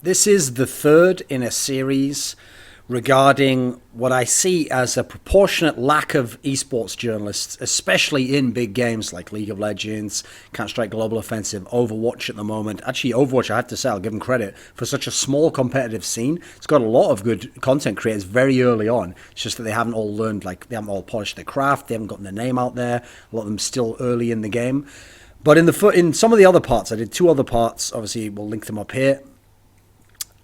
This is the third in a series regarding what I see as a proportionate lack of esports journalists, especially in big games like League of Legends, Counter-Strike Global Offensive, Overwatch at the moment. Actually, Overwatch, I have to say, I'll give them credit for such a small competitive scene. It's got a lot of good content creators very early on. It's just that they haven't all learned, like, they haven't all polished their craft, they haven't gotten their name out there. A lot of them still early in the game. But in some of the other parts, I did two other parts. Obviously, we'll link them up here.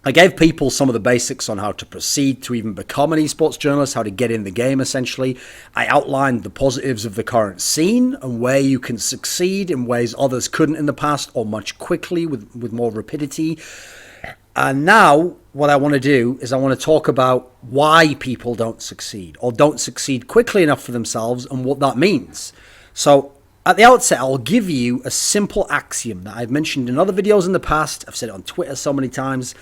I gave people some of the basics on how to proceed to even become an esports journalist, how to get in the game, essentially. I outlined the positives of the current scene and where you can succeed in ways others couldn't in the past, or much quickly with more rapidity. And now what I want to do is I want to talk about why people don't succeed or don't succeed quickly enough for themselves and what that means. So at the outset, I'll give you a simple axiom that I've mentioned in other videos in the past. I've said it on Twitter so many times.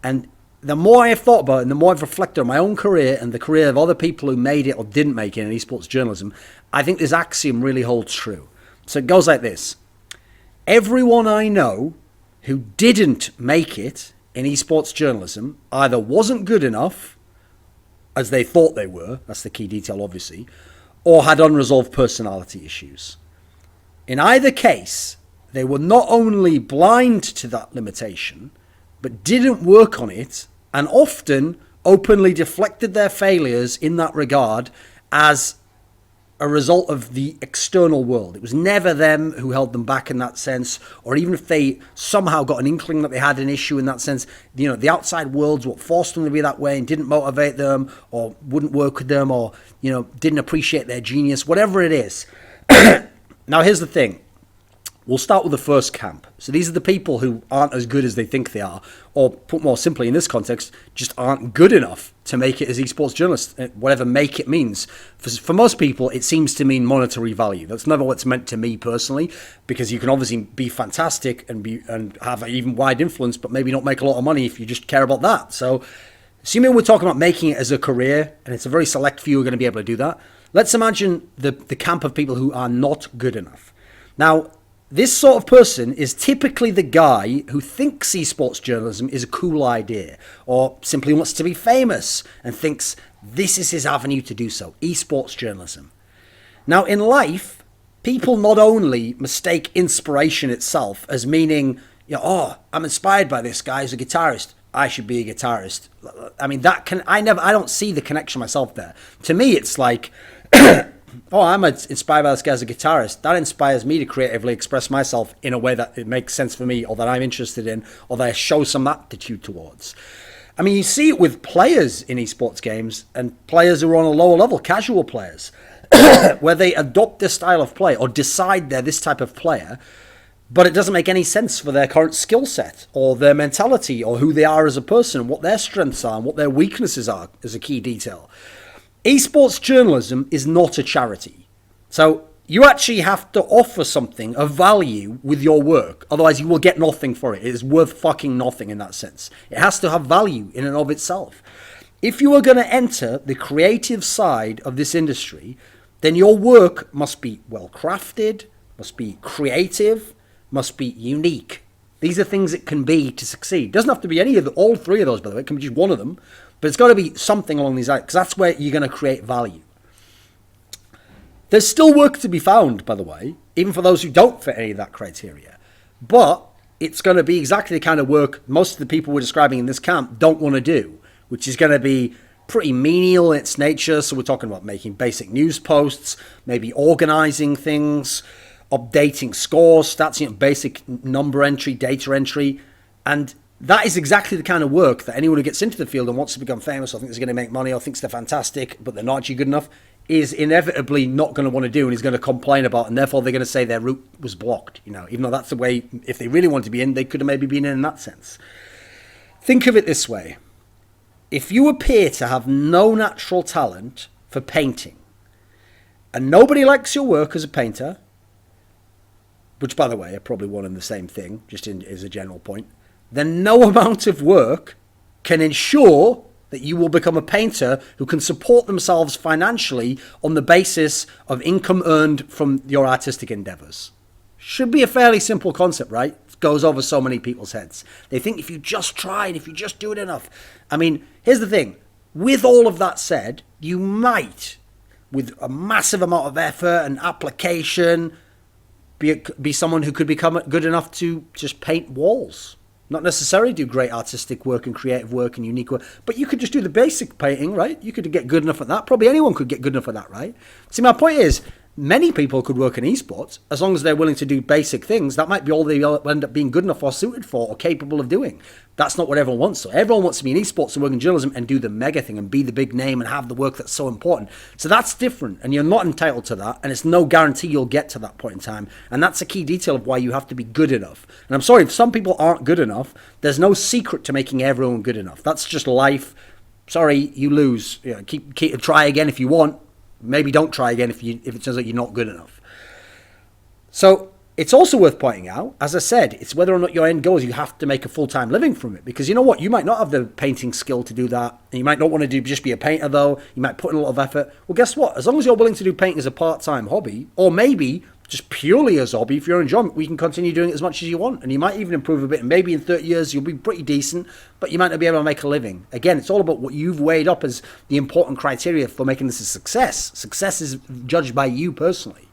And the more I have thought about it and the more I've reflected on my own career and the career of other people who made it or didn't make it in esports journalism, I think this axiom really holds true. So it goes like this. Everyone I know who didn't make it in esports journalism either wasn't good enough, as they thought they were, that's the key detail obviously, or had unresolved personality issues. In either case, they were not only blind to that limitation, but didn't work on it, and often openly deflected their failures in that regard as a result of the external world. It was never them who held them back in that sense, or even if they somehow got an inkling that they had an issue in that sense, you know, the outside world's what forced them to be that way and didn't motivate them, or wouldn't work with them, or, you know, didn't appreciate their genius, whatever it is. Now, here's the thing. We'll start with the first camp. So these are the people who aren't as good as they think they are, or put more simply in this context, just aren't good enough to make it as esports journalists, whatever make it means. For most people, it seems to mean monetary value. That's never what it's meant to me personally, because you can obviously be fantastic and have an even wide influence, but maybe not make a lot of money if you just care about that. So assuming we're talking about making it as a career, and it's a very select few who are going to be able to do that, let's imagine the camp of people who are not good enough. Now, this sort of person is typically the guy who thinks esports journalism is a cool idea, or simply wants to be famous and thinks this is his avenue to do so, esports journalism. Now, in life, people not only mistake inspiration itself as meaning, you know, oh, I'm inspired by this guy who's a guitarist, I should be a guitarist. I mean, I don't see the connection myself there. To me, it's like, oh, I'm inspired by this guy as a guitarist. That inspires me to creatively express myself in a way that it makes sense for me, or that I'm interested in, or that I show some aptitude towards. I mean, you see it with players in esports games and players who are on a lower level, casual players, where they adopt this style of play or decide they're this type of player, but it doesn't make any sense for their current skill set or their mentality or who they are as a person, what their strengths are and what their weaknesses are as a key detail. Esports journalism is not a charity. So you actually have to offer something of value with your work. Otherwise, you will get nothing for it. It is worth fucking nothing in that sense. It has to have value in and of itself. If you are going to enter the creative side of this industry, then your work must be well crafted, must be creative, must be unique. These are things it can be to succeed. It doesn't have to be all three of those, by the way. It can be just one of them. But it's got to be something along these lines, because that's where you're going to create value. There's still work to be found, by the way, even for those who don't fit any of that criteria. But it's going to be exactly the kind of work most of the people we're describing in this camp don't want to do, which is going to be pretty menial in its nature. So we're talking about making basic news posts, maybe organizing things, updating scores, stats, basic number entry, data entry, and that is exactly the kind of work that anyone who gets into the field and wants to become famous or thinks they're going to make money or thinks they're fantastic, but they're not actually good enough, is inevitably not going to want to do and is going to complain about, and therefore they're going to say their route was blocked, even though that's the way, if they really wanted to be in, they could have maybe been in that sense. Think of it this way. If you appear to have no natural talent for painting, and nobody likes your work as a painter, which, by the way, are probably one and the same thing, just as a general point, then no amount of work can ensure that you will become a painter who can support themselves financially on the basis of income earned from your artistic endeavors. Should be a fairly simple concept, right? It's goes over so many people's heads. They think if you just try and if you just do it enough. I mean, here's the thing. With all of that said, you might, with a massive amount of effort and application, be someone who could become good enough to just paint walls. Not necessarily do great artistic work and creative work and unique work, but you could just do the basic painting, right? You could get good enough at that. Probably anyone could get good enough at that, right? See, my point is, many people could work in esports as long as they're willing to do basic things. That might be all they end up being good enough or suited for or capable of doing. That's not what everyone wants. So everyone wants to be in esports and work in journalism and do the mega thing and be the big name and have the work that's so important. So that's different, and you're not entitled to that, and it's no guarantee you'll get to that point in time. And that's a key detail of why you have to be good enough. And I'm sorry, if some people aren't good enough, there's no secret to making everyone good enough. That's just life. Sorry, you lose. You know, keep try again if you want. Maybe don't try again if it turns out you're not good enough. So it's also worth pointing out, as I said, it's whether or not your end goal is you have to make a full-time living from it. Because you know what? You might not have the painting skill to do that. And you might not want to just be a painter, though. You might put in a lot of effort. Well, guess what? As long as you're willing to do painting as a part-time hobby, or maybe just purely as a hobby, if you're enjoying it, we can continue doing it as much as you want. And you might even improve a bit. And maybe in 30 years, you'll be pretty decent, but you might not be able to make a living. Again, it's all about what you've weighed up as the important criteria for making this a success. Success is judged by you personally.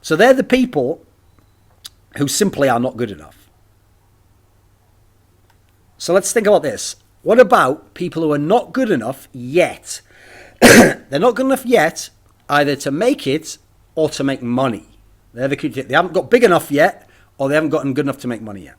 So they're the people who simply are not good enough. So let's think about this. What about people who are not good enough yet? They're not good enough yet either to make it or to make money. They haven't got big enough yet, or they haven't gotten good enough to make money yet.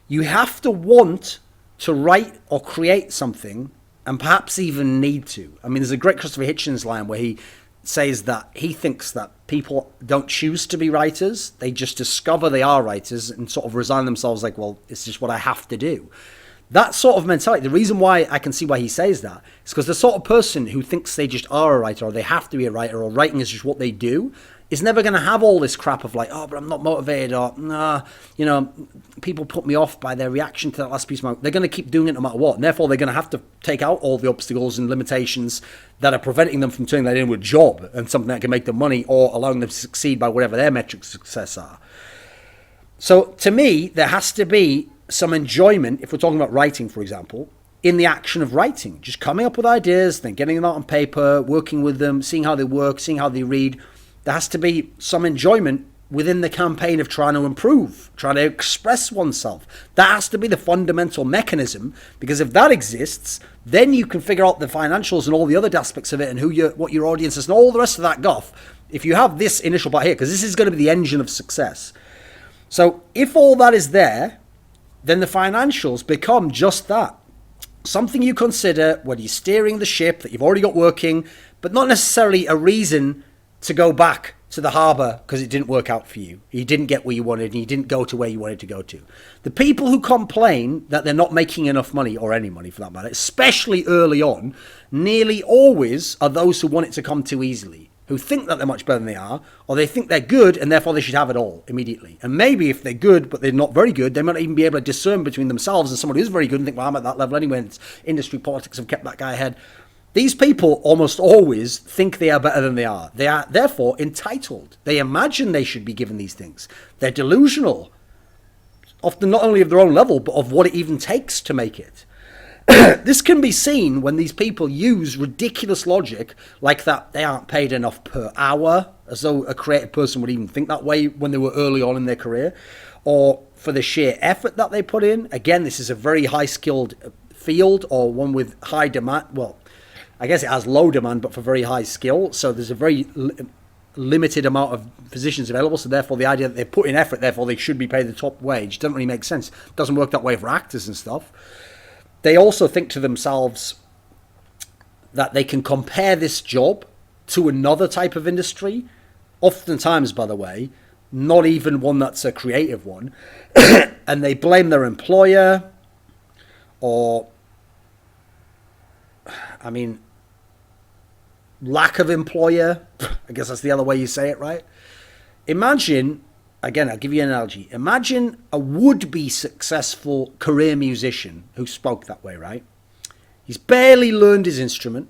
You have to want to write or create something, and perhaps even need to. I mean, there's a great Christopher Hitchens line where he says that he thinks that people don't choose to be writers. They just discover they are writers and sort of resign themselves like, well, it's just what I have to do. That sort of mentality, the reason why I can see why he says that is because the sort of person who thinks they just are a writer or they have to be a writer or writing is just what they do is never going to have all this crap of like, oh, but I'm not motivated, or nah, you know, people put me off by their reaction to that last piece of my... They're going to keep doing it no matter what, and therefore they're going to have to take out all the obstacles and limitations that are preventing them from turning that into a job and something that can make them money or allowing them to succeed by whatever their metrics of success are. So to me, there has to be some enjoyment, if we're talking about writing, for example, in the action of writing, just coming up with ideas, then getting them out on paper, working with them, seeing how they work, seeing how they read. There has to be some enjoyment within the campaign of trying to improve, trying to express oneself. That has to be the fundamental mechanism, because if that exists, then you can figure out the financials and all the other aspects of it and what your audience is and all the rest of that guff. If you have this initial part here, because this is going to be the engine of success. So if all that is there, then the financials become just that. Something you consider when you're steering the ship that you've already got working, but not necessarily a reason to go back to the harbour because it didn't work out for you. You didn't get where you wanted and you didn't go to where you wanted to go to. The people who complain that they're not making enough money, or any money for that matter, especially early on, nearly always are those who want it to come too easily, who think that they're much better than they are, or they think they're good and therefore they should have it all immediately. And maybe if they're good but they're not very good, they might even be able to discern between themselves and someone who's very good and think, well, I'm at that level anyway, and it's industry politics have kept that guy ahead. These people almost always think they are better than they are. They are therefore entitled. They imagine they should be given these things. They're delusional, often not only of their own level, but of what it even takes to make it. This can be seen when these people use ridiculous logic like that they aren't paid enough per hour, as though a creative person would even think that way when they were early on in their career, or for the sheer effort that they put in. Again, this is a very high-skilled field, or one with high demand. Well, I guess it has low demand, but for very high skill. So there's a very limited amount of positions available. So therefore, the idea that they put in effort, therefore they should be paid the top wage, doesn't really make sense. It doesn't work that way for actors and stuff. They also think to themselves that they can compare this job to another type of industry. Oftentimes, by the way, not even one that's a creative one. And they blame their employer or, I mean, lack of employer. I guess that's the other way you say it, right? Imagine, again, I'll give you an analogy. Imagine a would-be successful career musician who spoke that way, right? He's barely learned his instrument,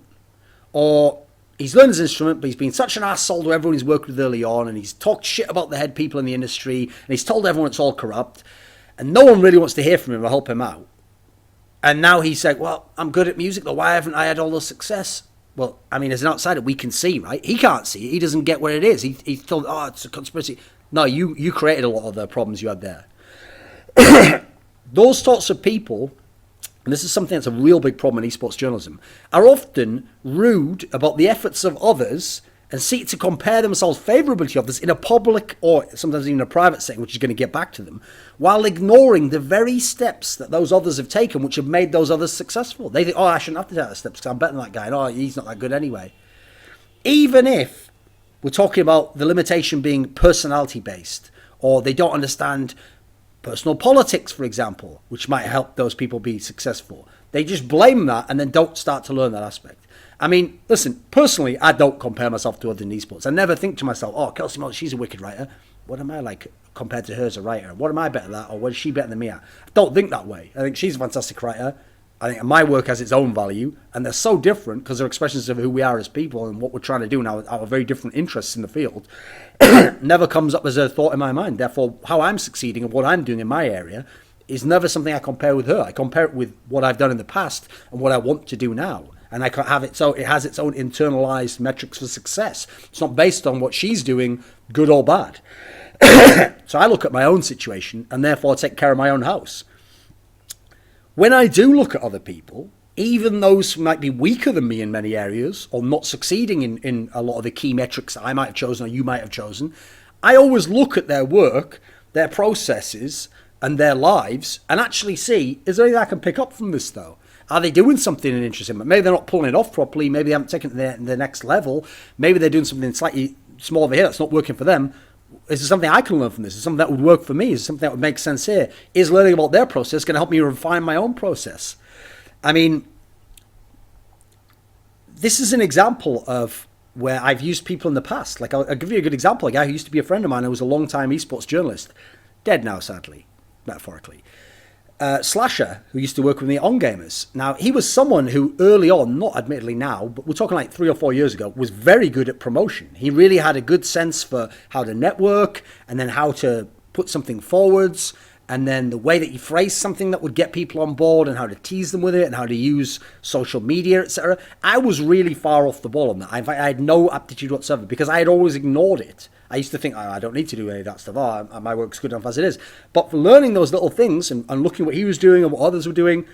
or he's learned his instrument, but he's been such an asshole to everyone he's worked with early on, and he's talked shit about the head people in the industry, and he's told everyone it's all corrupt, and no one really wants to hear from him or help him out. And now he's like, well, I'm good at music, though. Why haven't I had all the success? Well, I mean, as an outsider, we can see, right? He can't see it. He doesn't get what it is. He's told, oh, it's a conspiracy. No, you created a lot of the problems you had there. Those sorts of people, and this is something that's a real big problem in esports journalism, are often rude about the efforts of others and seek to compare themselves favorably to others in a public or sometimes even a private setting, which is going to get back to them, while ignoring the very steps that those others have taken, which have made those others successful. They think, oh, I shouldn't have to take those steps because I'm better than that guy, and oh, he's not that good anyway. Even if we're talking about the limitation being personality-based, or they don't understand personal politics, for example, which might help those people be successful. They just blame that and then don't start to learn that aspect. I mean, listen, personally, I don't compare myself to other esports. I never think to myself, oh, Kelsey Moss, she's a wicked writer. What am I like compared to her as a writer? What am I better at that? Or what is she better than me at? I don't think that way. I think she's a fantastic writer. I think my work has its own value, and they're so different because they're expressions of who we are as people and what we're trying to do now, our very different interests in the field. Never comes up as a thought in my mind. Therefore, how I'm succeeding and what I'm doing in my area is never something I compare with her. I compare it with what I've done in the past and what I want to do now. And I can have it, so it has its own internalized metrics for success. It's not based on what she's doing, good or bad. So I look at my own situation and therefore take care of my own house. When I do look at other people, even those who might be weaker than me in many areas or not succeeding in a lot of the key metrics that I might have chosen or you might have chosen, I always look at their work, their processes and their lives and actually see, is there anything I can pick up from this though? Are they doing something interesting? Maybe they're not pulling it off properly. Maybe they haven't taken it to the next level. Maybe they're doing something slightly small over here that's not working for them. Is there something I can learn from this? Is there something that would work for me? Is there something that would make sense here? Is learning about their process going to help me refine my own process? I mean, this is an example of where I've used people in the past. Like, I'll give you a good example. A guy who used to be a friend of mine who was a long-time esports journalist. Dead now, sadly, metaphorically. Slasher, who used to work with me on Gamers. Now, he was someone who early on, not admittedly now, but we're talking like 3 or 4 years ago, was very good at promotion. He really had a good sense for how to network and then how to put something forwards and then the way that you phrase something that would get people on board and how to tease them with it and how to use social media, etc. I was really far off the ball on that. I had no aptitude whatsoever because I had always ignored it. I used to think, oh, I don't need to do any of that stuff. Oh, my work's good enough as it is. But for learning those little things and looking what he was doing and what others were doing,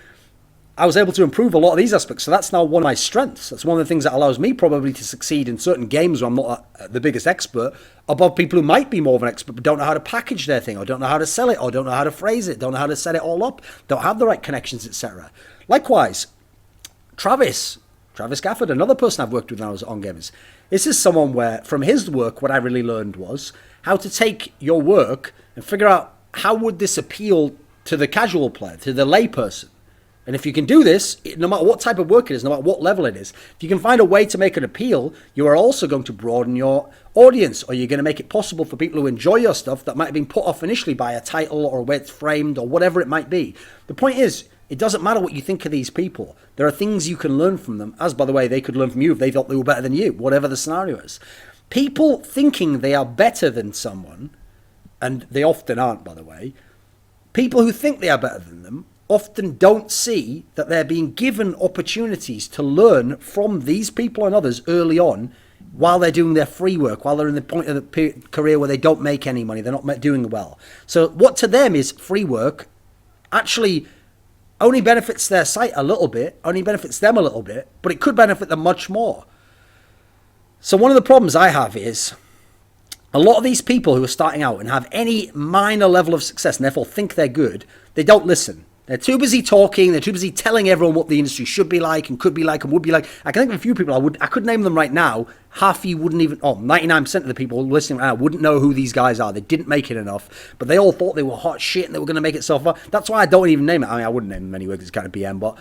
I was able to improve a lot of these aspects. So that's now one of my strengths. That's one of the things that allows me probably to succeed in certain games where I'm not the biggest expert above people who might be more of an expert but don't know how to package their thing or don't know how to sell it or don't know how to phrase it, don't know how to set it all up, don't have the right connections, etc. Likewise, Travis Gafford, another person I've worked with when I was on Gamers. This is someone where, from his work, what I really learned was how to take your work and figure out how would this appeal to the casual player, to the layperson. And if you can do this, no matter what type of work it is, no matter what level it is, if you can find a way to make an appeal, you are also going to broaden your audience, or you're going to make it possible for people who enjoy your stuff that might have been put off initially by a title or where it's framed or whatever it might be. The point is, it doesn't matter what you think of these people. There are things you can learn from them, as, by the way, they could learn from you if they thought they were better than you, whatever the scenario is. People thinking they are better than someone, and they often aren't, by the way, people who think they are better than them often don't see that they're being given opportunities to learn from these people and others early on while they're doing their free work, while they're in the point of the career where they don't make any money, they're not doing well. So what to them is free work actually only benefits their site a little bit, only benefits them a little bit, but it could benefit them much more. So one of the problems I have is a lot of these people who are starting out and have any minor level of success and therefore think they're good, they don't listen. They're too busy talking. They're too busy telling everyone what the industry should be like and could be like and would be like. I can think of a few people I could name them right now. Half of you wouldn't even, 99% of the people listening right now wouldn't know who these guys are. They didn't make it enough, but they all thought they were hot shit and they were going to make it so far. That's why I don't even name it. I mean, I wouldn't name them anyway because it's kind of BM, but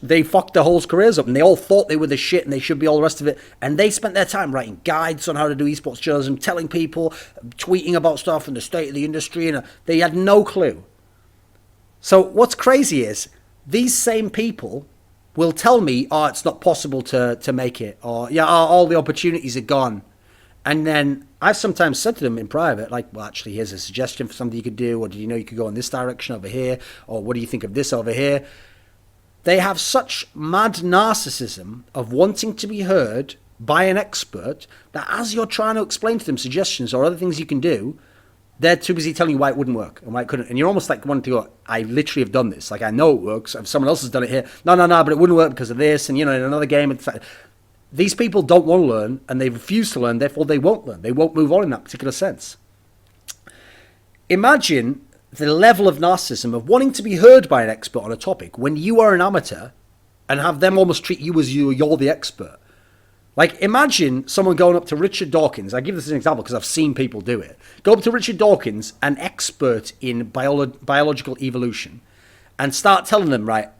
they fucked their whole careers up and they all thought they were the shit and they should be all the rest of it. And they spent their time writing guides on how to do esports journalism, telling people, tweeting about stuff and the state of the industry, and they had no clue. So what's crazy is these same people will tell me, oh, it's not possible to make it, or yeah, all the opportunities are gone. And then I've sometimes said to them in private, like, well, actually, here's a suggestion for something you could do, or did you know you could go in this direction over here, or what do you think of this over here? They have such mad narcissism of wanting to be heard by an expert that as you're trying to explain to them suggestions or other things you can do, they're too busy telling you why it wouldn't work and why it couldn't. And you're almost like wanting to go, I literally have done this. Like, I know it works. If someone else has done it here, no, but it wouldn't work because of this. And, you know, in another game, it's like, these people don't want to learn and they refuse to learn. Therefore, they won't learn. They won't move on in that particular sense. Imagine the level of narcissism of wanting to be heard by an expert on a topic when you are an amateur and have them almost treat you as you're the expert. Like, imagine someone going up to Richard Dawkins. I give this as an example because I've seen people do it. Go up to Richard Dawkins, an expert in biological evolution, and start telling them, right,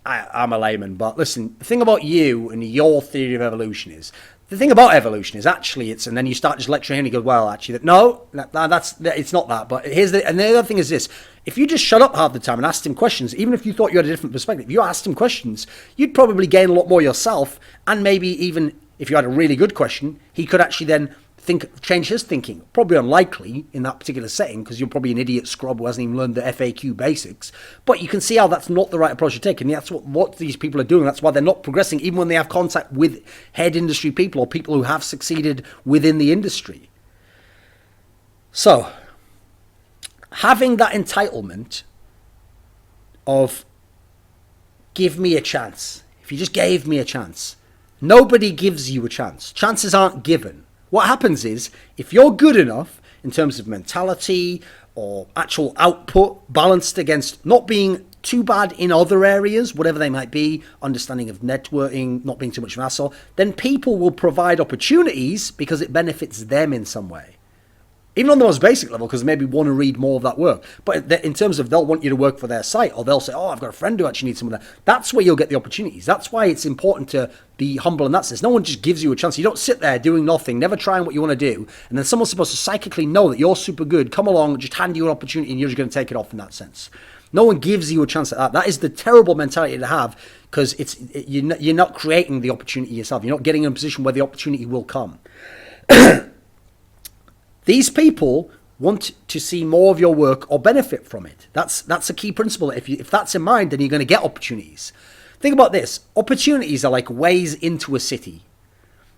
I'm a layman, but listen, the thing about you and your theory of evolution is, the thing about evolution is actually it's, and then you start just lecturing him and you go, well, actually, it's not that, but and the other thing is this, if you just shut up half the time and asked him questions, even if you thought you had a different perspective, if you asked him questions, you'd probably gain a lot more yourself, and maybe even if you had a really good question, he could actually then change his thinking. Probably unlikely in that particular setting because you're probably an idiot scrub who hasn't even learned the FAQ basics. But you can see how that's not the right approach to take. And that's what these people are doing. That's why they're not progressing, even when they have contact with head industry people or people who have succeeded within the industry. So, having that entitlement of give me a chance. If you just gave me a chance. Nobody gives you a chance. Chances aren't given. What happens is, if you're good enough in terms of mentality or actual output balanced against not being too bad in other areas, whatever they might be, understanding of networking, not being too much of an asshole, then people will provide opportunities because it benefits them in some way. Even on the most basic level, because they maybe want to read more of that work. But in terms of they'll want you to work for their site, or they'll say, oh, I've got a friend who actually needs some of that. That's where you'll get the opportunities. That's why it's important to be humble in that sense. No one just gives you a chance. You don't sit there doing nothing, never trying what you want to do, and then someone's supposed to psychically know that you're super good, come along, just hand you an opportunity, and you're just going to take it off in that sense. No one gives you a chance at that. That is the terrible mentality to have, because you're not creating the opportunity yourself. You're not getting in a position where the opportunity will come. These people want to see more of your work or benefit from it. That's a key principle. If that's in mind, then you're going to get opportunities. Think about this. Opportunities are like ways into a city.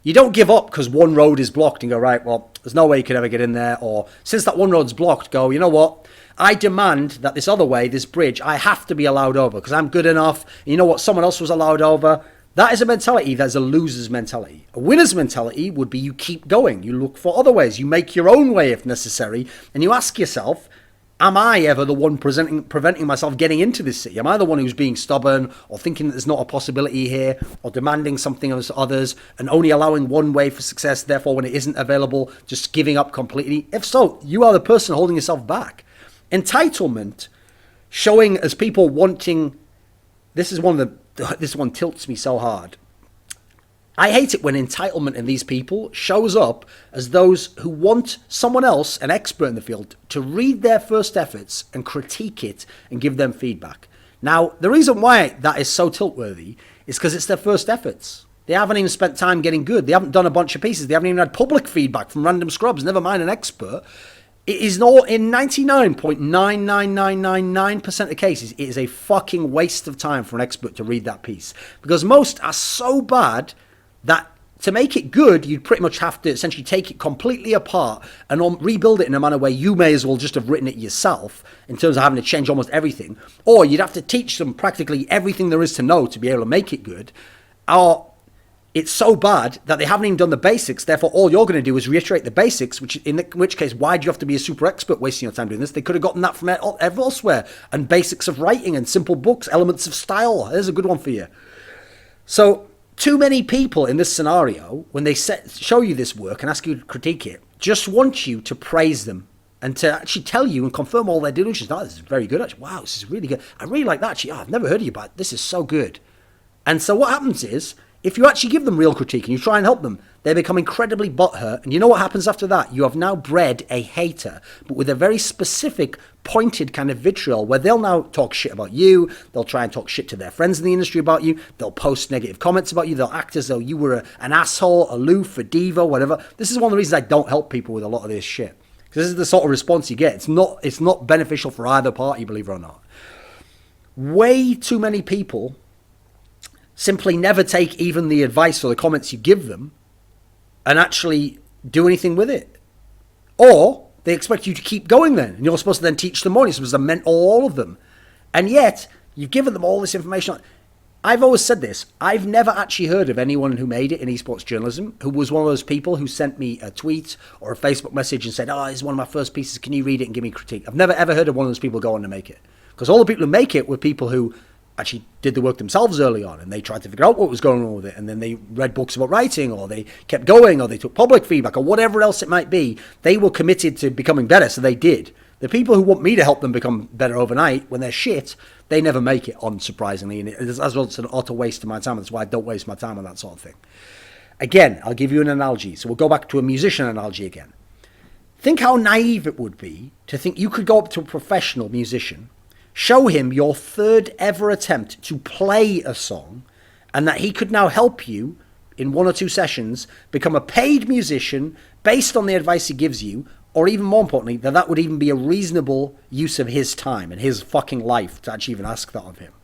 You don't give up because one road is blocked and go, right, well, there's no way you could ever get in there. Or since that one road's blocked, go, you know what? I demand that this other way, this bridge, I have to be allowed over because I'm good enough. And you know what? Someone else was allowed over. That is a mentality that is a loser's mentality. A winner's mentality would be you keep going. You look for other ways. You make your own way if necessary. And you ask yourself, am I ever the one preventing myself getting into this city? Am I the one who's being stubborn or thinking that there's not a possibility here or demanding something of others and only allowing one way for success, therefore when it isn't available, just giving up completely? If so, you are the person holding yourself back. Entitlement, showing as people wanting, this one tilts me so hard. I hate it when entitlement in these people shows up as those who want someone else, an expert in the field, to read their first efforts and critique it and give them feedback. Now, the reason why that is so tilt-worthy is because it's their first efforts. They haven't even spent time getting good. They haven't done a bunch of pieces. They haven't even had public feedback from random scrubs, never mind an expert. It is not, in 99.99999% of cases, it is a fucking waste of time for an expert to read that piece. Because most are so bad that to make it good, you'd pretty much have to essentially take it completely apart and rebuild it in a manner where you may as well just have written it yourself in terms of having to change almost everything. Or you'd have to teach them practically everything there is to know to be able to make it good. Or it's so bad that they haven't even done the basics. Therefore, all you're going to do is reiterate the basics, which case, why do you have to be a super expert wasting your time doing this? They could have gotten that from elsewhere. And basics of writing and simple books, elements of style. There's a good one for you. So, too many people in this scenario, when they show you this work and ask you to critique it, just want you to praise them and to actually tell you and confirm all their delusions. Oh, this is very good, actually. Wow, this is really good. I really like that, actually. Oh, I've never heard of you, but this is so good. And so what happens is, If you actually give them real critique and you try and help them, they become incredibly butthurt. And you know what happens after that? You have now bred a hater, but with a very specific, pointed kind of vitriol where they'll now talk shit about you. They'll try and talk shit to their friends in the industry about you. They'll post negative comments about you. They'll act as though you were an asshole, aloof, a diva, whatever. This is one of the reasons I don't help people with a lot of this shit. Because this is the sort of response you get. It's not beneficial for either party, believe it or not. Way too many people simply never take even the advice or the comments you give them and actually do anything with it. Or they expect you to keep going then. And you're supposed to then teach them more. You're supposed to mentor all of them. And yet, you've given them all this information. I've always said this. I've never actually heard of anyone who made it in esports journalism who was one of those people who sent me a tweet or a Facebook message and said, oh, this is one of my first pieces. Can you read it and give me critique? I've never, ever heard of one of those people go on to make it. Because all the people who make it were people who actually did the work themselves early on, and they tried to figure out what was going on with it, and then they read books about writing, or they kept going, or they took public feedback, or whatever else it might be. They were committed to becoming better, so they did. The people who want me to help them become better overnight, when they're shit, they never make it, unsurprisingly, and as well, it's an utter waste of my time. That's why I don't waste my time on that sort of thing. Again, I'll give you an analogy. So we'll go back to a musician analogy again. Think how naive it would be to think you could go up to a professional musician, show him your third ever attempt to play a song, and that he could now help you in 1 or 2 sessions become a paid musician based on the advice he gives you, or even more importantly, that would even be a reasonable use of his time and his fucking life to actually even ask that of him.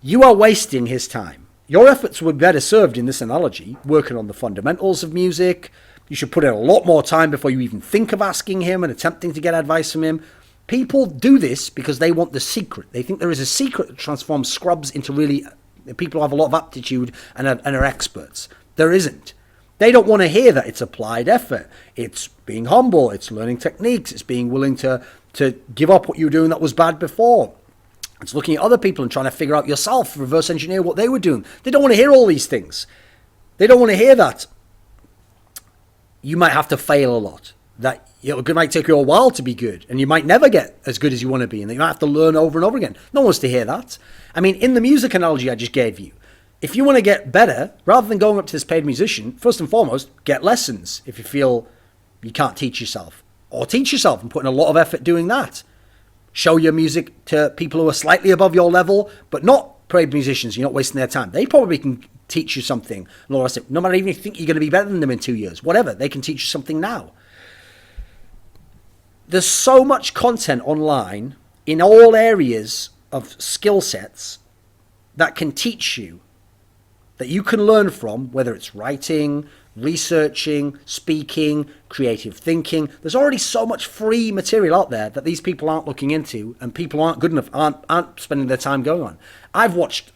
You are wasting his time. Your efforts would be better served in this analogy, working on the fundamentals of music. You should put in a lot more time before you even think of asking him and attempting to get advice from him. People do this because they want the secret. They think there is a secret that transforms scrubs into really people who have a lot of aptitude and are experts. There isn't. They don't want to hear that it's applied effort. It's being humble. It's learning techniques. It's being willing to give up what you were doing that was bad before. It's looking at other people and trying to figure out yourself, reverse engineer what they were doing. They don't want to hear all these things. They don't want to hear that you might have to fail a lot. That it might take you a while to be good, and you might never get as good as you want to be, and you might have to learn over and over again. No one wants to hear that. I mean, in the music analogy I just gave you, if you want to get better, rather than going up to this paid musician, first and foremost, get lessons if you feel you can't teach yourself. Or teach yourself and put in a lot of effort doing that. Show your music to people who are slightly above your level, but not paid musicians. You're not wasting their time. They probably can teach you something. No matter even if you think you're going to be better than them in 2 years. Whatever, they can teach you something now. There's so much content online in all areas of skill sets that can teach you, that you can learn from, whether it's writing, researching, speaking, creative thinking. There's already so much free material out there that these people aren't looking into, and people aren't good enough, aren't spending their time going on. I've watched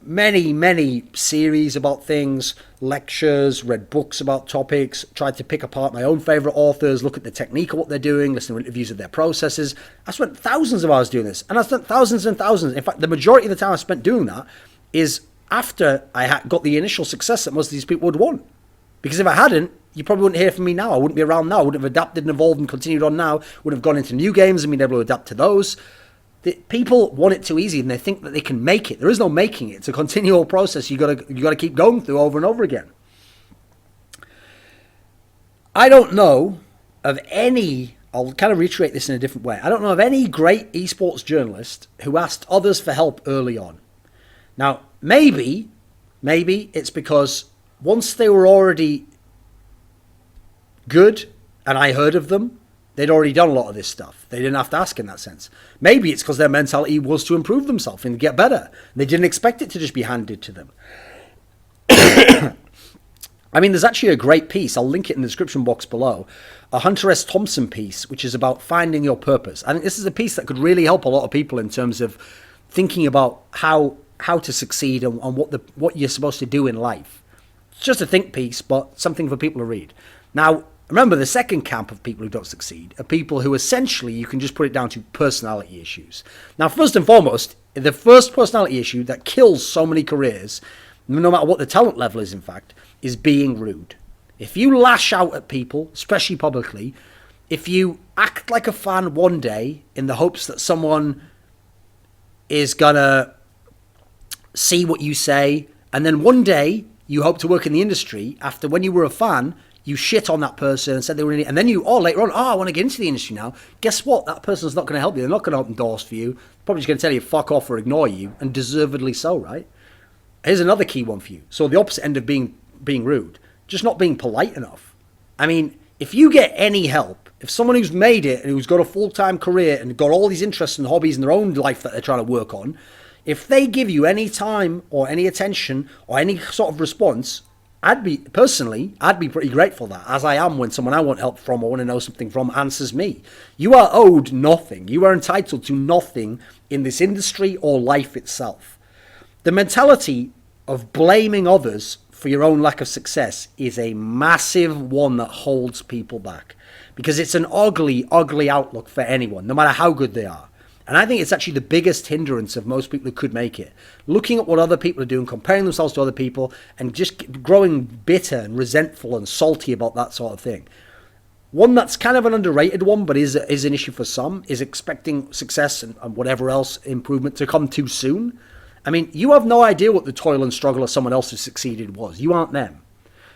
many series about things, lectures, read books about topics, tried to pick apart my own favorite authors, look at the technique of what they're doing, listen to interviews of their processes. I spent thousands of hours doing this, and I spent thousands and thousands. In fact, the majority of the time I spent doing that is after I got the initial success that most of these people would want. Because if I hadn't, you probably wouldn't hear from me now. I wouldn't be around now. I wouldn't have adapted and evolved and continued on now. Would have gone into new games and been able to adapt to those. People want it too easy, and they think that they can make it. There is no making it. It's a continual process. You got to keep going through over and over again. I don't know of any. I'll kind of reiterate this in a different way. I don't know of any great esports journalist who asked others for help early on. Now, maybe it's because once they were already good and I heard of them, they'd already done a lot of this stuff. They didn't have to ask in that sense. Maybe it's because their mentality was to improve themselves and get better. They didn't expect it to just be handed to them. I mean, there's actually a great piece. I'll link it in the description box below. A Hunter S. Thompson piece, which is about finding your purpose. I think this is a piece that could really help a lot of people in terms of thinking about how to succeed and what you're supposed to do in life. It's just a think piece, but something for people to read. Now, remember, the second camp of people who don't succeed are people who essentially you can just put it down to personality issues. Now, first and foremost, the first personality issue that kills so many careers, no matter what the talent level is, in fact, is being rude. If you lash out at people, especially publicly, if you act like a fan one day in the hopes that someone is gonna see what you say, and then one day you hope to work in the industry after when you were a fan, you shit on that person and said they were in it, and then later on, I want to get into the industry now. Guess what? That person's not going to help you. They're not going to open doors for you. Probably just going to tell you fuck off or ignore you, and deservedly so, right? Here's another key one for you. So the opposite end of being rude, just not being polite enough. I mean, if you get any help, if someone who's made it and who's got a full-time career and got all these interests and hobbies in their own life that they're trying to work on, if they give you any time or any attention or any sort of response, I'd be pretty grateful that, as I am when someone I want help from or want to know something from answers me. You are owed nothing. You are entitled to nothing in this industry or life itself. The mentality of blaming others for your own lack of success is a massive one that holds people back, because it's an ugly, ugly outlook for anyone, no matter how good they are. And I think it's actually the biggest hindrance of most people who could make it. Looking at what other people are doing, comparing themselves to other people, and just growing bitter and resentful and salty about that sort of thing. One that's kind of an underrated one, but is an issue for some, is expecting success and whatever else improvement to come too soon. I mean, you have no idea what the toil and struggle of someone else who succeeded was. You aren't them.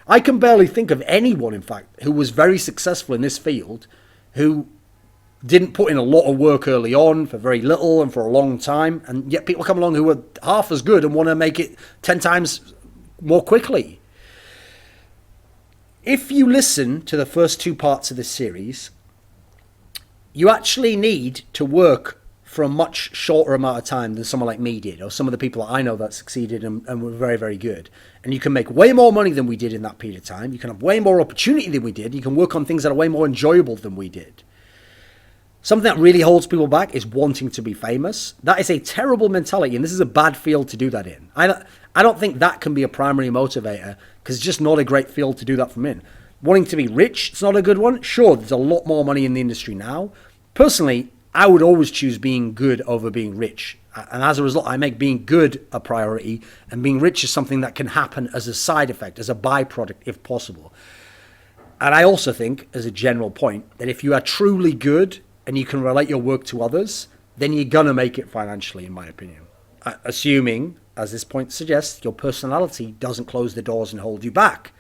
I can barely think of anyone, in fact, who was very successful in this field, who didn't put in a lot of work early on for very little and for a long time, and yet people come along who are half as good and want to make it 10 times more quickly. If you listen to the first two parts of this series, you actually need to work for a much shorter amount of time than someone like me did, or some of the people that I know that succeeded and were very, very good. And you can make way more money than we did in that period of time. You can have way more opportunity than we did. You can work on things that are way more enjoyable than we did. Something that really holds people back is wanting to be famous. That is a terrible mentality, and this is a bad field to do that in. I don't think that can be a primary motivator, because it's just not a great field to do that from in. Wanting to be rich, it's not a good one. Sure, there's a lot more money in the industry now. Personally, I would always choose being good over being rich. And as a result, I make being good a priority, and being rich is something that can happen as a side effect, as a byproduct, if possible. And I also think, as a general point, that if you are truly good and you can relate your work to others, then you're going to make it financially, in my opinion. Assuming, as this point suggests, your personality doesn't close the doors and hold you back.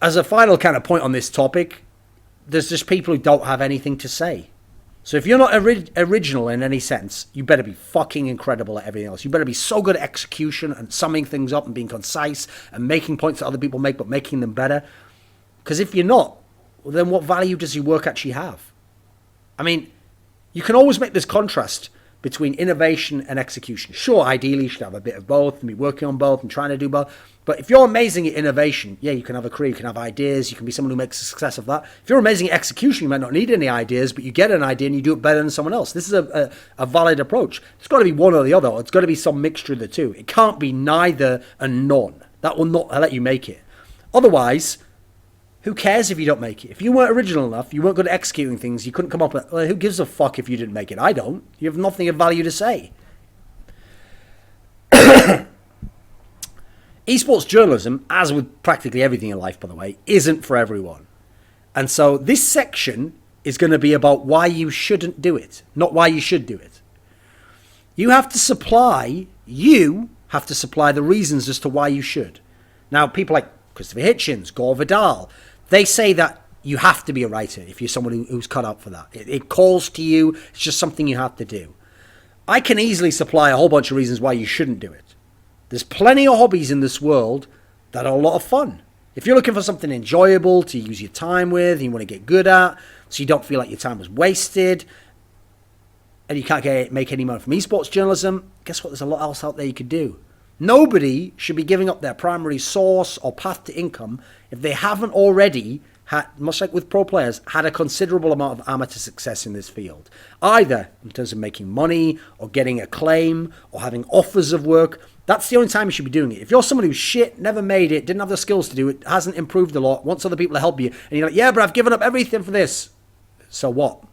As a final kind of point on this topic, there's just people who don't have anything to say. So if you're not original in any sense, you better be fucking incredible at everything else. You better be so good at execution and summing things up and being concise and making points that other people make, but making them better. Because if you're not, well, then what value does your work actually have? I mean, you can always make this contrast between innovation and execution. Sure, ideally you should have a bit of both and be working on both and trying to do both. But if you're amazing at innovation, yeah, you can have a career, you can have ideas, you can be someone who makes a success of that. If you're amazing at execution, you might not need any ideas, but you get an idea and you do it better than someone else. This is a valid approach. It's got to be one or the other. It's got to be some mixture of the two. It can't be neither and none. That will not let you make it. Otherwise, who cares if you don't make it? If you weren't original enough, you weren't good at executing things, you couldn't come up with, well, who gives a fuck if you didn't make it? I don't. You have nothing of value to say. Esports journalism, as with practically everything in life, by the way, isn't for everyone. And so this section is going to be about why you shouldn't do it, not why you should do it. You have to supply the reasons as to why you should. Now, people like Christopher Hitchens, Gore Vidal, they say that you have to be a writer if you're someone who's cut out for that. It calls to you. It's just something you have to do. I can easily supply a whole bunch of reasons why you shouldn't do it. There's plenty of hobbies in this world that are a lot of fun. If you're looking for something enjoyable to use your time with, and you want to get good at, so you don't feel like your time was wasted, and you can't make any money from esports journalism, guess what? There's a lot else out there you could do. Nobody should be giving up their primary source or path to income if they haven't already had, much like with pro players, had a considerable amount of amateur success in this field. Either in terms of making money or getting acclaim or having offers of work. That's the only time you should be doing it. If you're someone who's shit, never made it, didn't have the skills to do it, hasn't improved a lot, wants other people to help you, and you're like, yeah, but I've given up everything for this. So what?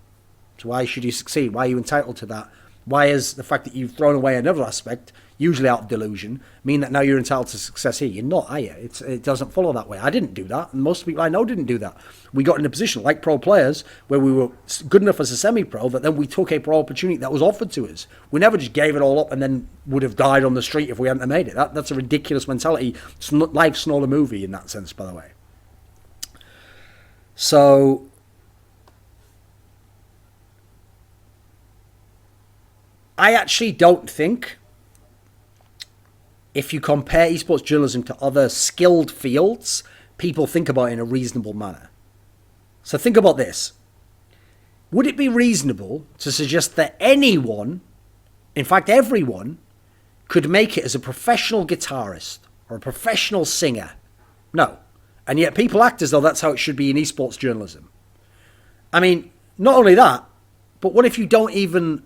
So why should you succeed? Why are you entitled to that? Why is the fact that you've thrown away another aspect, usually out of delusion, mean that now you're entitled to success here? You're not, are you? It doesn't follow that way. I didn't do that, and most people I know didn't do that. We got in a position, like pro players, where we were good enough as a semi-pro that then we took a pro opportunity that was offered to us. We never just gave it all up and then would have died on the street if we hadn't made it. That's a ridiculous mentality. Life's not a movie in that sense, by the way. So I actually don't think, if you compare esports journalism to other skilled fields, people think about it in a reasonable manner. So think about this. Would it be reasonable to suggest that anyone, in fact everyone, could make it as a professional guitarist or a professional singer? No. And yet people act as though that's how it should be in esports journalism. I mean, not only that, but what if you don't even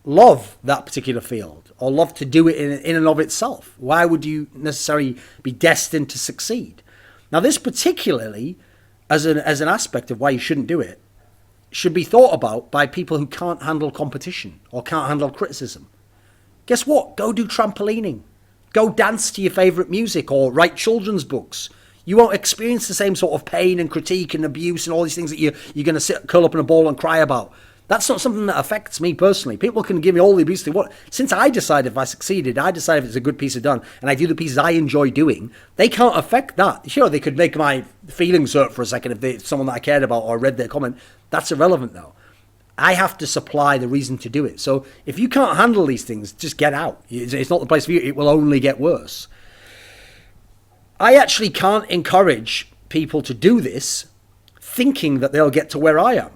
love that particular field or love to do it in and of itself? Why would you necessarily be destined to succeed? Now, this particularly, as an aspect of why you shouldn't do it, should be thought about by people who can't handle competition or can't handle criticism. Guess what? Go do trampolining. Go dance to your favourite music or write children's books. You won't experience the same sort of pain and critique and abuse and all these things that you're going to curl up in a ball and cry about. That's not something that affects me personally. People can give me all the abuse they want. Since I decide if I succeeded, I decide if it's a good piece of done, and I do the pieces I enjoy doing, they can't affect that. Sure, they could make my feelings hurt for a second if someone that I cared about or read their comment. That's irrelevant, though. I have to supply the reason to do it. So if you can't handle these things, just get out. It's not the place for you. It will only get worse. I actually can't encourage people to do this thinking that they'll get to where I am.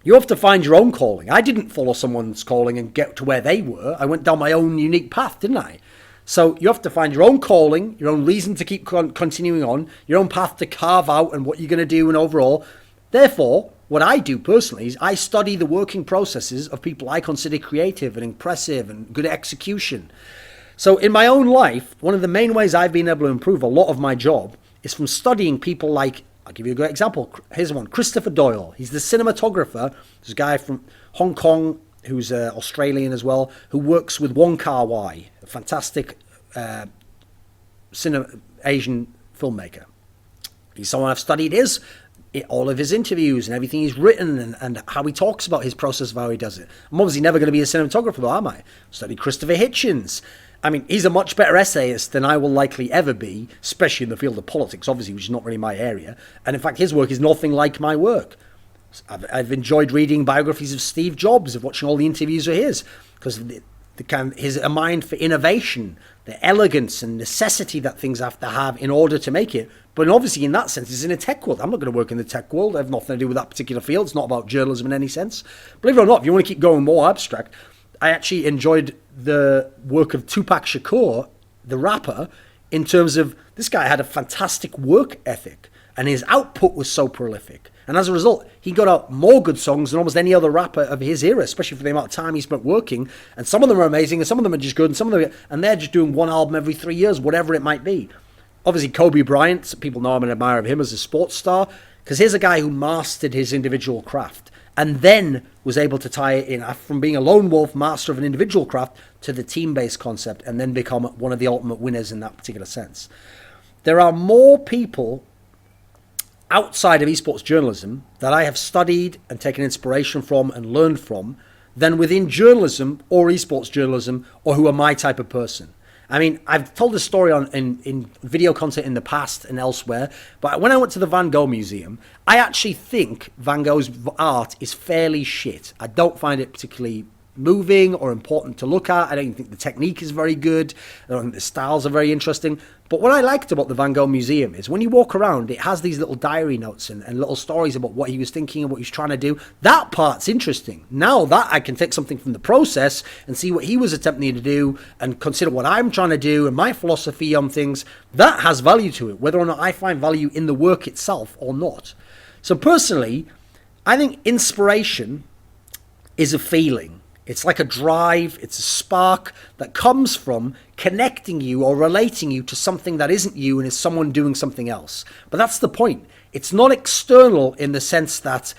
You have to find your own calling. I didn't follow someone's calling and get to where they were. I went down my own unique path, didn't I? So you have to find your own calling, your own reason to keep continuing on, your own path to carve out and what you're going to do and overall. Therefore, what I do personally is I study the working processes of people I consider creative and impressive and good at execution. So in my own life, one of the main ways I've been able to improve a lot of my job is from studying people like, I'll give you a great example. Here's one, Christopher Doyle. He's the cinematographer. There's a guy from Hong Kong who's Australian as well, who works with Wong Kar-wai, a fantastic Asian filmmaker. He's someone I've studied all of his interviews and everything he's written and how he talks about his process of how he does it. I'm obviously never going to be a cinematographer, though, am I? Studied Christopher Hitchens. I mean, he's a much better essayist than I will likely ever be, especially in the field of politics, obviously, which is not really my area. And in fact, his work is nothing like my work. I've enjoyed reading biographies of Steve Jobs, of watching all the interviews of his, because his a mind for innovation, the elegance and necessity that things have to have in order to make it. But obviously, in that sense, he's in a tech world. I'm not going to work in the tech world. I have nothing to do with that particular field. It's not about journalism in any sense. Believe it or not, if you want to keep going more abstract, I actually enjoyed the work of Tupac Shakur, the rapper, in terms of this guy had a fantastic work ethic and his output was so prolific. And as a result, he got out more good songs than almost any other rapper of his era, especially for the amount of time he spent working. And some of them are amazing and some of them are just good and they're just doing one album every 3 years, whatever it might be. Obviously, Kobe Bryant, people know him and admire him as a sports star, because here's a guy who mastered his individual craft and then was able to tie it in from being a lone wolf master of an individual craft to the team-based concept and then become one of the ultimate winners in that particular sense. There are more people outside of esports journalism that I have studied and taken inspiration from and learned from than within journalism or esports journalism or who are my type of person. I mean, I've told this story in video content in the past and elsewhere, but when I went to the Van Gogh Museum, I actually think Van Gogh's art is fairly shit. I don't find it particularly moving or important to look at. I don't think the technique is very good. I don't think the styles are very interesting. But what I liked about the Van Gogh Museum is when you walk around, it has these little diary notes and little stories about what he was thinking and what he was trying to do. That part's interesting. Now that I can take something from the process and see what he was attempting to do and consider what I'm trying to do and my philosophy on things, that has value to it, whether or not I find value in the work itself or not. So personally, I think inspiration is a feeling. It's like a drive, it's a spark that comes from connecting you or relating you to something that isn't you and is someone doing something else. But that's the point. It's not external in the sense that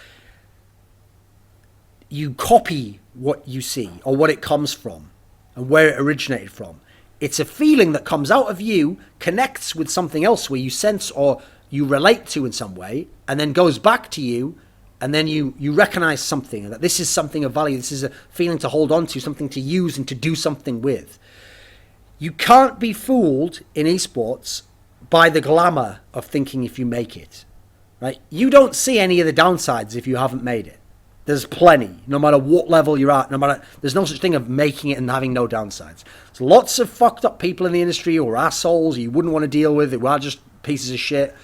you copy what you see or what it comes from and where it originated from. It's a feeling that comes out of you, connects with something else where you sense or you relate to in some way, and then goes back to you, and then you recognize something, and that this is something of value, this is a feeling to hold on to, something to use and to do something with. You can't be fooled in esports by the glamour of thinking if you make it, right? You don't see any of the downsides if you haven't made it. There's plenty, no matter what level you're at, there's no such thing of making it and having no downsides. There's lots of fucked up people in the industry who are assholes you wouldn't want to deal with, who are just pieces of shit.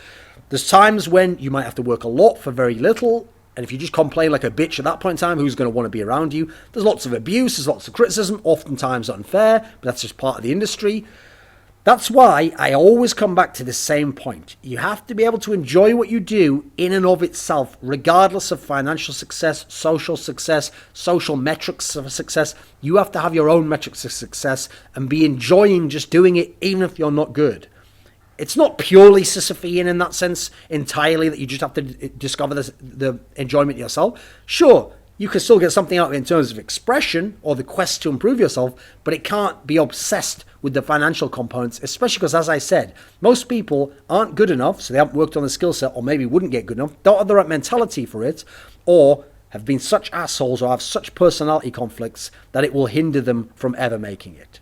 There's times when you might have to work a lot for very little, and if you just complain like a bitch at that point in time, who's going to want to be around you? There's lots of abuse, there's lots of criticism, oftentimes unfair, but that's just part of the industry. That's why I always come back to the same point. You have to be able to enjoy what you do in and of itself, regardless of financial success, social metrics of success. You have to have your own metrics of success and be enjoying just doing it, even if you're not good. It's not purely Sisyphean in that sense entirely, that you just have to discover the enjoyment yourself. Sure, you can still get something out of it in terms of expression or the quest to improve yourself, but it can't be obsessed with the financial components, especially because, as I said, most people aren't good enough, so they haven't worked on the skill set, or maybe wouldn't get good enough, don't have the right mentality for it, or have been such assholes or have such personality conflicts that it will hinder them from ever making it.